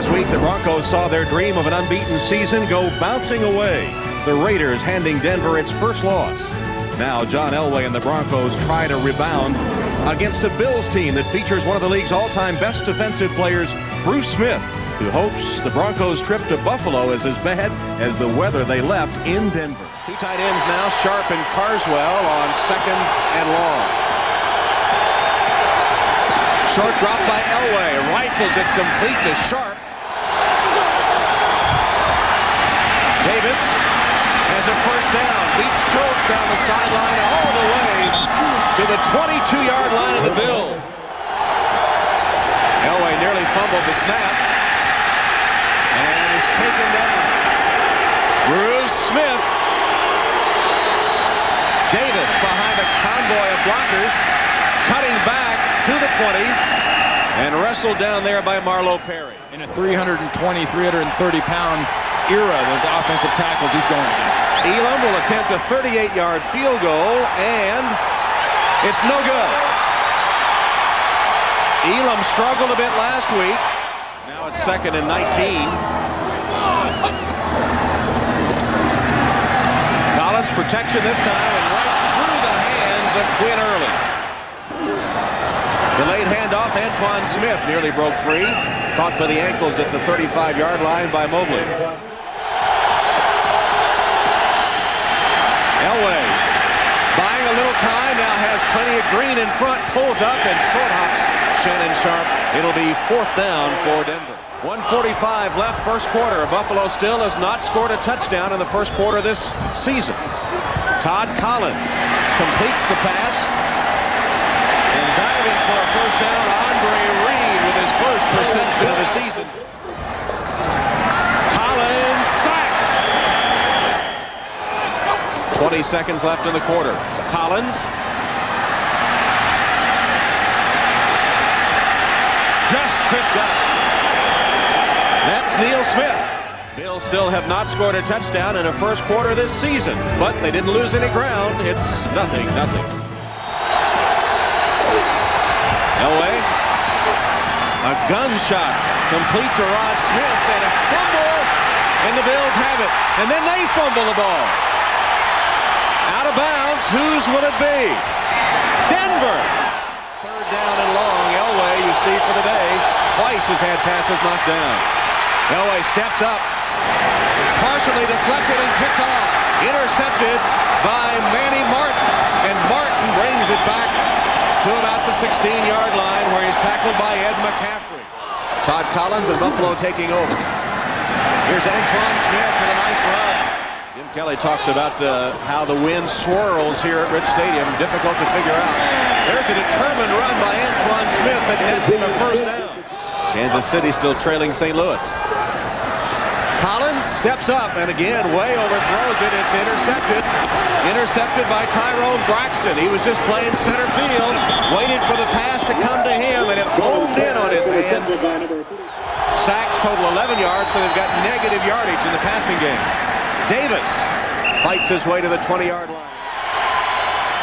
Last week, the Broncos saw their dream of an unbeaten season go bouncing away. The Raiders handing Denver its first loss. Now John Elway and the Broncos try to rebound against a Bills team that features one of the league's all-time best defensive players, Bruce Smith, who hopes the Broncos' trip to Buffalo is as bad as the weather they left in Denver. Two tight ends now, Sharp and Carswell on second and long. Short drop by Elway, rifles it complete to Sharp. Davis has a first down, beats Schultz down the sideline all the way to the 22-yard line of the Bills. Elway nearly fumbled the snap and is taken down. Bruce Smith. Davis behind a convoy of blockers, cutting back to the 20 and wrestled down there by Marlowe Perry. In a 320, 330-pound era of the offensive tackles he's going against. Elam will attempt a 38-yard field goal, and it's no good. Elam struggled a bit last week. Now it's 2nd and 19. Collins protection this time, and right through the hands of Quinn Early. Delayed handoff, Antoine Smith nearly broke free. Caught by the ankles at the 35-yard line by Mobley. Elway buying a little time, now has plenty of green in front, pulls up and short hops Shannon Sharp. It'll be 4th down for Denver. 1:45 left first quarter. Buffalo still has not scored a touchdown in the first quarter this season. Todd Collins completes the pass. And diving for a first down, Andre Reed with his first reception of the season. Collins sacked. 20 seconds left in the quarter. Collins. Just tripped up. That's Neil Smith. Bills still have not scored a touchdown in a first quarter this season, but they didn't lose any ground. It's 0-0. Elway, a gunshot complete to Rod Smith, and a fumble, and the Bills have it. And then they fumble the ball. Out of bounds, whose will it be? Denver. 3rd down and long. Elway, you see for the day, twice has had passes knocked down. Elway steps up, partially deflected and picked off. Intercepted by Manny Martin, and Martin brings it back to about the 16-yard line where he's tackled by Ed McCaffrey. Todd Collins and Buffalo taking over. Here's Antoine Smith with a nice run. Jim Kelly talks about how the wind swirls here at Rich Stadium. Difficult to figure out. There's the determined run by Antoine Smith that nets him a first down. Kansas City still trailing St. Louis. Collins steps up and again way overthrows it. It's intercepted. Intercepted by Tyrone Braxton. He was just playing center field, waited for the pass to come to him, and it homed in on his hands. Sacks total 11 yards, so they've got negative yardage in the passing game. Davis fights his way to the 20-yard line.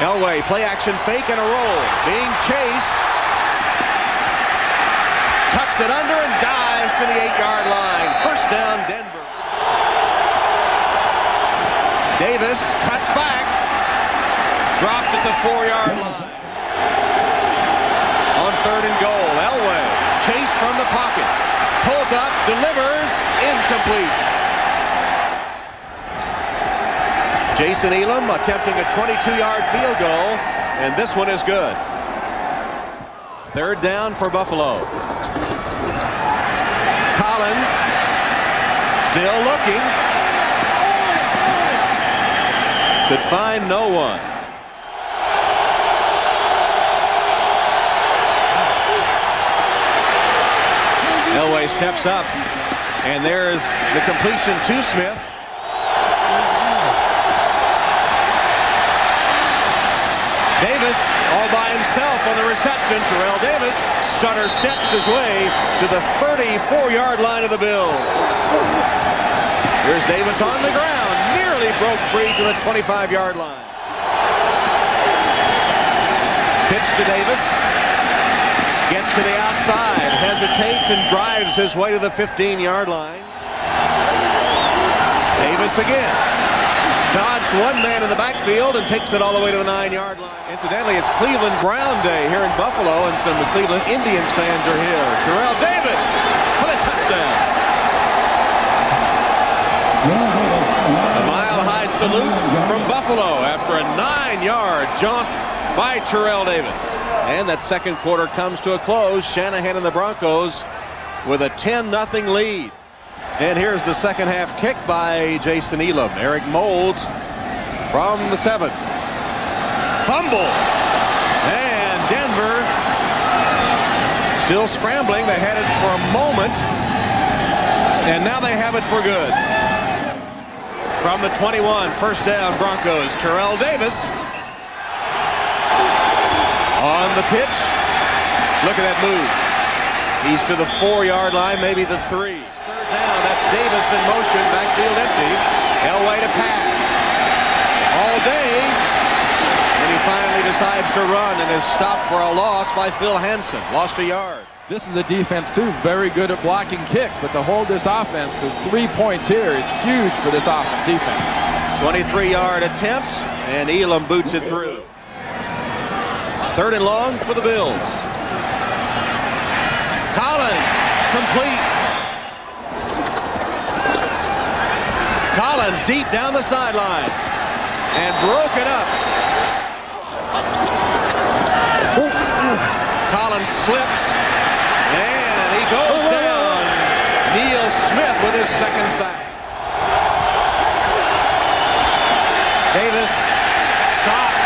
Elway, play action fake and a roll. Being chased. Tucks it under and dives to the 8-yard line. First down, Denver. Davis cuts back. Dropped at the 4-yard line. On 3rd and goal, Elway chased from the pocket. Pulls up, delivers, incomplete. Jason Elam attempting a 22-yard field goal, and this one is good. 3rd down for Buffalo. Collins still looking. Could find no one. Elway steps up, and there's the completion to Smith. Davis all by himself on the reception. Terrell Davis stutter steps his way to the 34-yard line of the Bills. Here's Davis on the ground, nearly broke free to the 25-yard line. Pitch to Davis. Gets to the outside, hesitates, and drives his way to the 15-yard line. Davis again. Dodged one man in the backfield and takes it all the way to the 9-yard line. Incidentally, it's Cleveland Brown Day here in Buffalo, and some of the Cleveland Indians fans are here. Terrell Davis for the touchdown. A mile-high salute from Buffalo after a 9-yard jaunt by Terrell Davis. And that second quarter comes to a close. Shanahan and the Broncos with a 10-0 lead. And here's the second half kick by Jason Elam. Eric Moulds from the 7. Fumbles. And Denver still scrambling. They had it for a moment. And now they have it for good. From the 21, first down Broncos. Terrell Davis on the pitch. Look at that move. He's to the 4-yard line, maybe the 3. Third down, that's Davis in motion, backfield empty. Elway to pass. All day. And he finally decides to run and is stopped for a loss by Phil Hansen. Lost a yard. This is a defense, too, very good at blocking kicks, but to hold this offense to 3 points here is huge for this defense. 23-yard attempt, and Elam boots it through. Third and long for the Bills. Collins, complete. Collins deep down the sideline and broken up. Collins slips and he goes down. Neil Smith with his second sack. Davis stopped.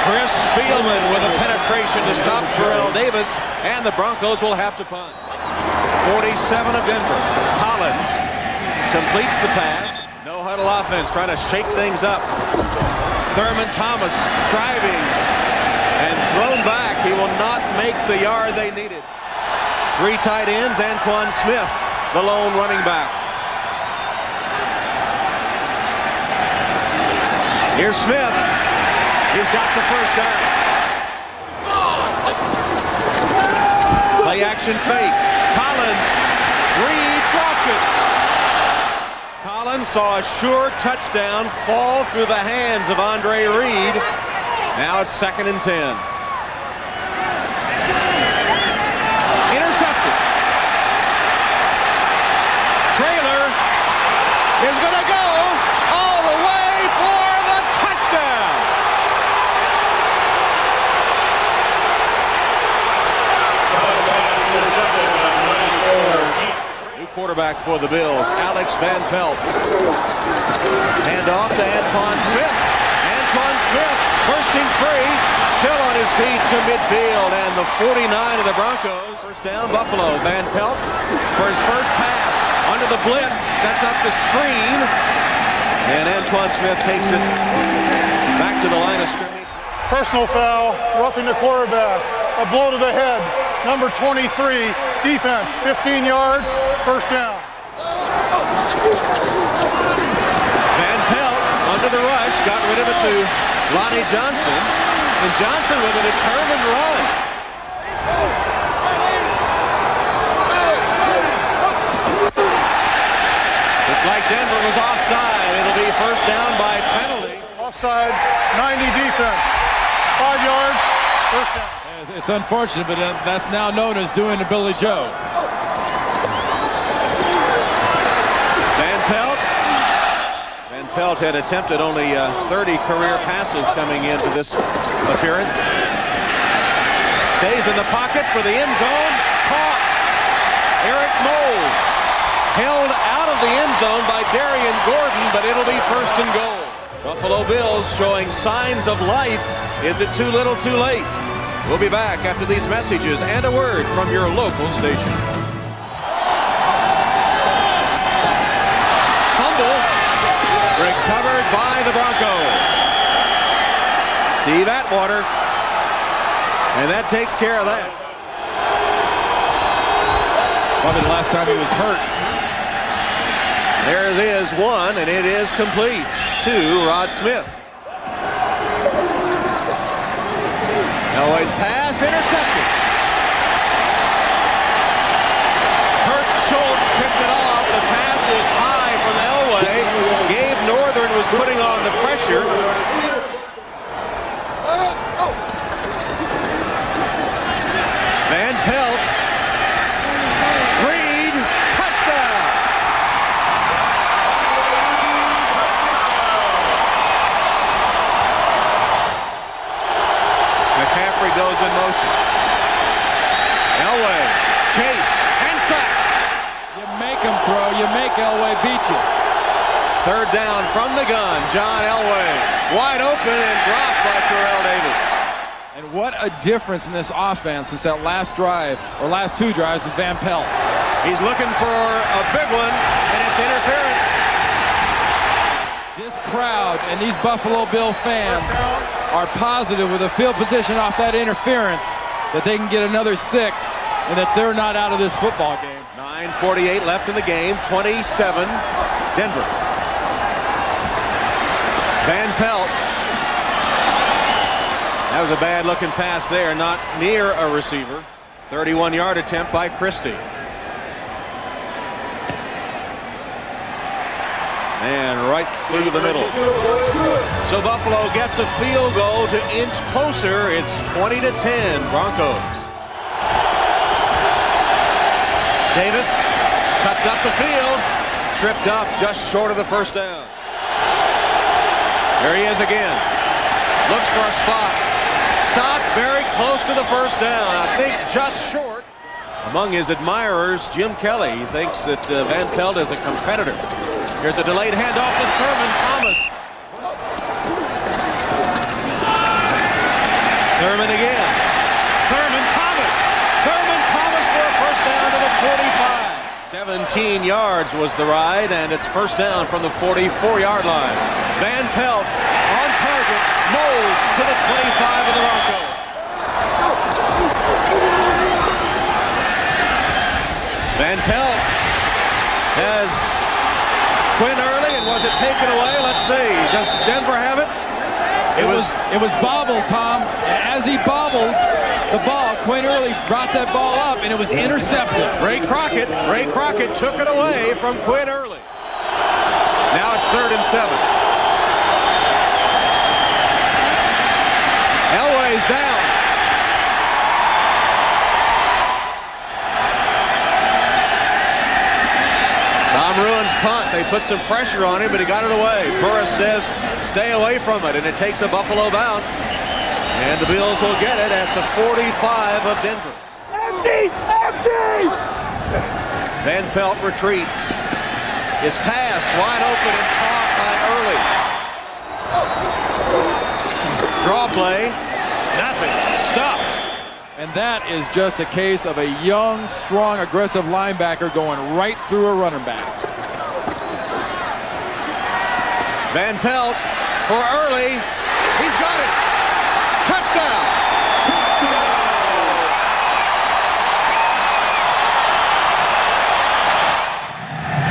Chris Spielman with a penetration to stop Terrell Davis, and the Broncos will have to punt. 47 of Denver. Collins completes the pass. No huddle offense, trying to shake things up. Thurman Thomas driving and thrown back. He will not make the yard they needed. 3 tight ends. Antoine Smith, the lone running back. Here's Smith. He's got the first down. Play action fake. Collins. Reed blocked it. Collins saw a sure touchdown fall through the hands of Andre Reed. Now it's 2nd and 10. Intercepted. Trailer is going to go all the way for the touchdown. New quarterback for the Bills, Alex Van Pelt. Hand off to Antoine Smith. Antoine Smith bursting free, still on his feet to midfield, and the 49 of the Broncos. First down, Buffalo. Van Pelt for his first pass under the blitz, sets up the screen, and Antoine Smith takes it back to the line of scrimmage. Personal foul, roughing the quarterback, a blow to the head. Number 23, defense, 15 yards, first down. Van Pelt under the rush, got rid of it to Lonnie Johnson, and Johnson with a determined run. Looked like Denver was offside. It'll be first down by penalty. Offside, 90 defense, 5 yards, first down. It's unfortunate, but that's now known as doing a Billy Joe. Van Pelt had attempted only 30 career passes coming into this appearance. Stays in the pocket for the end zone. Caught. Eric Moulds held out of the end zone by Darian Gordon, but it'll be first and goal. Buffalo Bills showing signs of life. Is it too little, too late? We'll be back after these messages and a word from your local station. Fumble recovered by the Broncos. Steve Atwater, and that takes care of that. Probably the last time he was hurt. There is one, and it is complete to Rod Smith. Elway's pass pass intercepted. Kurt Schultz picked it off. The pass is high from Elway. Gabe Northern was putting on the pressure. Van Pelt. Reed. Touchdown. McCaffrey goes in motion. Elway chased and sacked. You make him throw. You make Elway beat you. Third down from the gun. John Elway wide open and dropped by Terrell Davis. And what a difference in this offense since that last drive, or last two drives with Van Pelt. He's looking for a big one, and it's interference. This crowd and these Buffalo Bill fans are positive with a field position off that interference that they can get another 6 and that they're not out of this football game. 9:48 left in the game. 27 Denver. Van Pelt. That was a bad looking pass there, not near a receiver. 31-yard attempt by Christie. And right through the middle. So Buffalo gets a field goal to inch closer. It's 20-10 Broncos. Davis cuts up the field. Tripped up just short of the first down. There he is again. Looks for a spot. Stopped very close to the first down. I think just short. Among his admirers, Jim Kelly thinks that Van Pelt is a competitor. Here's a delayed handoff to Thurman Thomas. Thurman again. Thurman Thomas. Thurman Thomas for a first down to the 45. 17 yards was the ride, and it's first down from the 44-yard line. Van Pelt on target, molds to the 25 of the Broncos. Van Pelt has Quinn early, and was it taken away? Let's see. Does Denver have it? It was bobbled, Tom. And as he bobbled the ball, Quinn Early brought that ball up, and it was intercepted. Ray Crockett took it away from Quinn Early. Now it's 3rd and 7. Elway's down. Tom Ruin's punt. They put some pressure on him, but he got it away. Burris says stay away from it, and it takes a Buffalo bounce. And the Bills will get it at the 45 of Denver. Empty! Van Pelt retreats. His pass wide open and caught by Early. Draw play. Nothing. Stuffed. And that is just a case of a young, strong, aggressive linebacker going right through a running back. Van Pelt for Early. He's got it. Touchdown.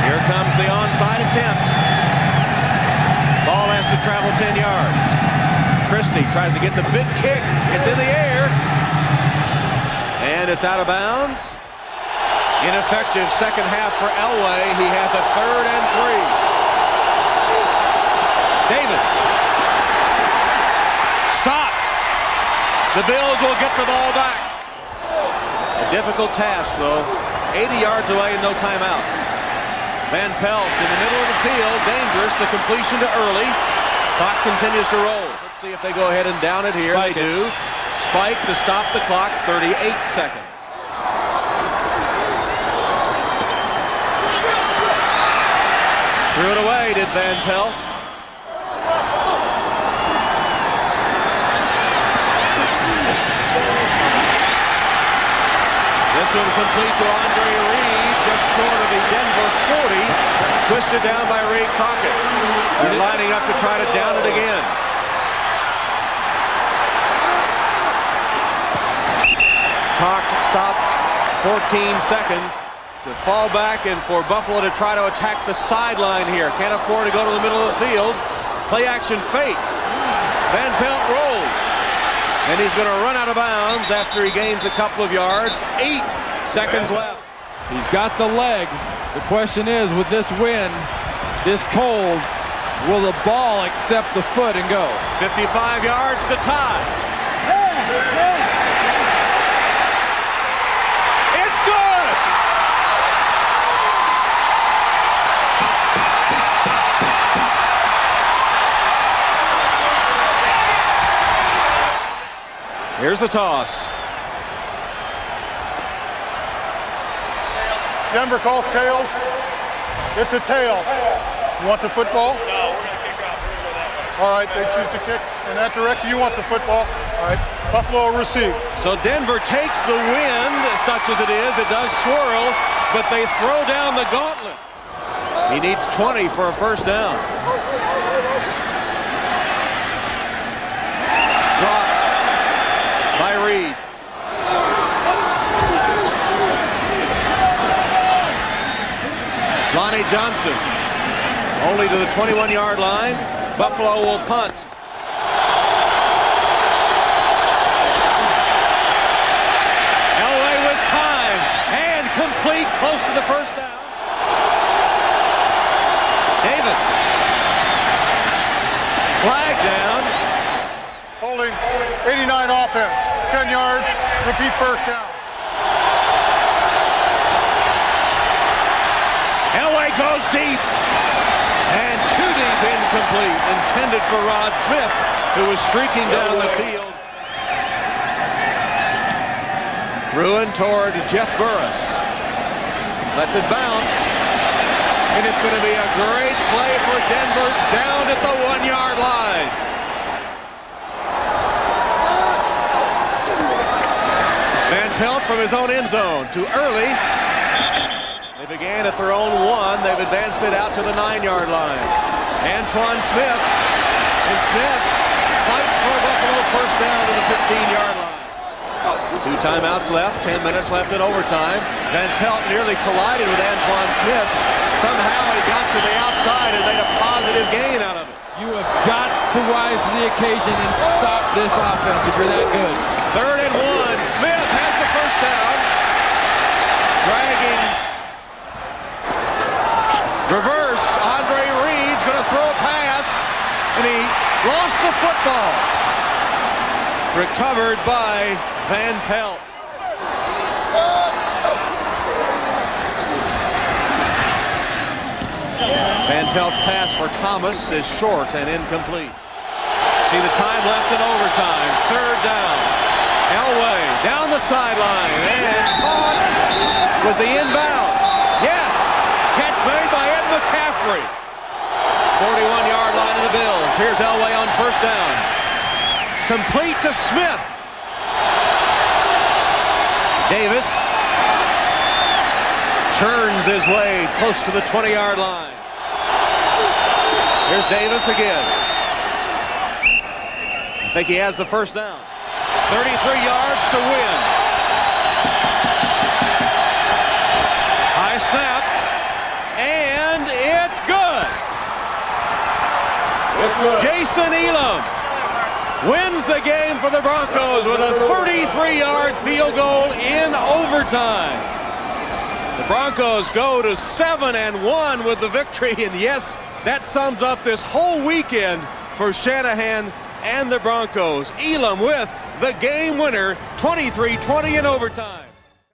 Here comes the onside attempt. Ball has to travel 10 yards. Christie tries to get the big kick. It's in the air. And it's out of bounds. Ineffective second half for Elway. He has a 3rd and 3. Davis. Stopped. The Bills will get the ball back. A difficult task, though. 80 yards away and no timeouts. Van Pelt in the middle of the field. Dangerous. The completion to Early. Clock continues to roll. Let's see if they go ahead and down it here. They do. Spike to stop the clock, 38 seconds. Threw it away, did Van Pelt. This one complete to Andre Reed, just short of the Denver 40. Twisted down by Ray Crockett. They're lining up to try to down it again. Stops 14 seconds to fall back and for Buffalo to try to attack the sideline here. Can't afford to go to the middle of the field. Play action fake. Van Pelt rolls. And he's going to run out of bounds after he gains a couple of yards. 8 seconds left. He's got the leg. The question is, with this wind, this cold, will the ball accept the foot and go? 55 yards to tie. It's good! Here's the toss. Denver calls tails. It's a tail. You want the football? No, we're going to kick off. We're going to go that way. All right, they choose to kick in that direction. You want the football? All right, Buffalo will receive. So Denver takes the wind, such as it is. It does swirl, but they throw down the gauntlet. He needs 20 for a first down. Dropped by Reed. Lonnie Johnson only to the 21-yard line. Buffalo will punt. Elway with time and complete, close to the first down. Davis. Flag down. Holding 89 offense. 10 yards. Repeat first down. Elway goes deep. And too deep, incomplete. Intended for Rod Smith, who was streaking down the field. Ruin toward Jeff Burris. Lets it bounce. And it's going to be a great play for Denver down at the 1-yard line. Van Pelt from his own end zone to early. They began at their own 1. They've advanced it out to the 9-yard line. Antoine Smith. And Smith fights for a Buffalo first down to the 15-yard line. 2 timeouts left, 10 minutes left in overtime. Van Pelt nearly collided with Antoine Smith. Somehow he got to the outside and made a positive gain out of it. You have got to rise to the occasion and stop this offense if you're that good. 3rd and 1. Smith has the first down. Dragging. Reverse. Andre Reed's going to throw a pass. And he lost the football. Recovered by Van Pelt. Van Pelt's pass for Thomas is short and incomplete. See the time left in overtime. 3rd down. Elway down the sideline and caught. Was he inbounds? Yes. Catch made by Ed McCaffrey. 41-yard line of the Bills. Here's Elway on first down. Complete to Smith. Davis churns his way close to the 20-yard line. Here's Davis again. I think he has the first down. 33 yards to win. High snap. And it's good. Jason Elam wins the game for the Broncos with a 33-yard field goal in overtime. The Broncos go to 7-1 with the victory, and yes, that sums up this whole weekend for Shanahan and the Broncos. Elam with the game winner, 23-20 in overtime.